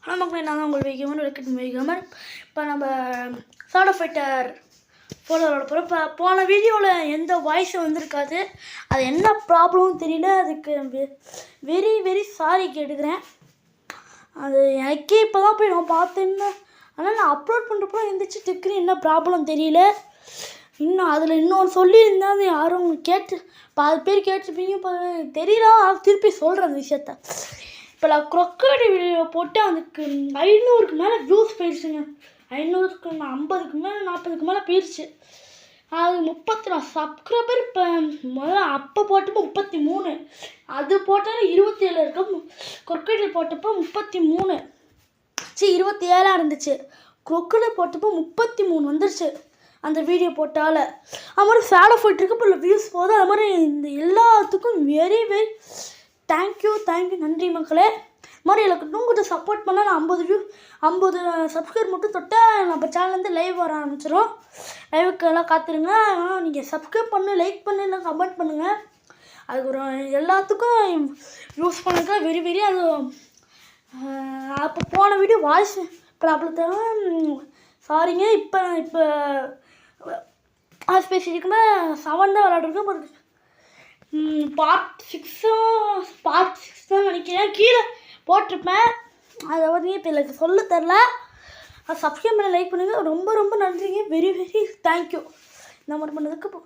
Hello மக்களே, நான் தான் உங்கள் வைகமர். வெல்கம் வைகமர். இப்போ நம்ம சார்ட் ஆஃப் ஃபைட்டர் ஃபோட்டோவோட போகிறோம். இப்போ போன வீடியோவில் எந்த வாய்ஸும் வந்திருக்காது. அது என்ன ப்ராப்ளம்னு தெரியல. அதுக்கு வெரி வெரி சாரி கேட்டுக்கிறேன். அது எனக்கே இப்போ தான் போய் நான் பார்த்தேன்னு. ஆனால் நான் அப்லோட் பண்ணுறப்போ இருந்துச்சு டக்குன்னு என்ன ப்ராப்ளம் தெரியல. இன்னும் அதில் இன்னொன்று சொல்லியிருந்தேன். அது யாரும் கேட்டு பாதி பேர் கேட்டுருப்பீங்க. இப்போ தெரியல, திருப்பி சொல்கிறேன் அந்த விஷயத்த. இப்போ நான் க்ரொக்கடி வீடியோ போட்டு அதுக்கு 500க்கு மேலே வியூஸ் போயிடுச்சுங்க. 500க்கு 50க்கு மேலே 40க்கு மேலே போயிடுச்சு. அது 34 சப்ஸ்கிரைபர். இப்போ முதல்ல அப்போ போட்டப்போ 33, அது போட்டாலும் 27 இருக்கும். க்ரொக்கடி போட்டப்போ 33 27 இருந்துச்சு. க்ரொக்கடி போட்டப்போ 33 வந்துருச்சு அந்த வீடியோ போட்டால். அது மாதிரி சேடாக போயிட்டுருக்கு. இப்போ வியூஸ் போதும். அது மாதிரி இந்த எல்லாத்துக்கும் வெரி வெரி தேங்க்யூ, நன்றி மக்களே. மாதிரி எனக்கு இன்னும் கொஞ்சம் சப்போர்ட் பண்ணால் நான் 50 சப்ஸ்கிரைப் மட்டும் தொட்டால் நம்ம சேனல்லேருந்து லைவ் வர ஆரம்பிச்சிடும். லைவுக்கு எல்லாம் காத்துருங்க. நீங்கள் சப்ஸ்கிரைப் பண்ணு, லைக் பண்ணு, இல்லை கமெண்ட் பண்ணுங்கள். அதுக்கு ஒரு எல்லாத்துக்கும் யூஸ் பண்ணுறதுக்கு வெரி வெரி. அது அப்போ போன வீடியோ வாய்ஸ் ப்ராப்ளத்தான் சாரிங்க. இப்போ பேசியிருக்குன்னா 7 தான் விளாட்ருக்கேன். பார்ட் 6 தான் நினைக்கிறேன். கீழே போட்டிருப்பேன். அதை வந்து இப்போ எனக்கு சொல்ல தெரில. அது சப்ஸ்கிரைப் பண்ண, லைக் பண்ணுங்கள். ரொம்ப ரொம்ப நன்றிங்க. வெரி வெரி தேங்க்யூ இந்த மாதிரி பண்ணதுக்கு.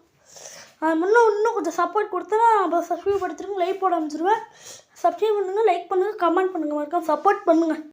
இன்னும் கொஞ்சம் சப்போர்ட் கொடுத்தா அப்போ சப்ஸ்கிரைப் படுத்துருங்க, லைக் போட ஆரம்பிச்சிருவேன். சப்ஸ்கிரைப் பண்ணுங்கள், லைக் பண்ணுங்கள், கமெண்ட் பண்ணுங்கள், மறக்காம சப்போர்ட் பண்ணுங்கள்.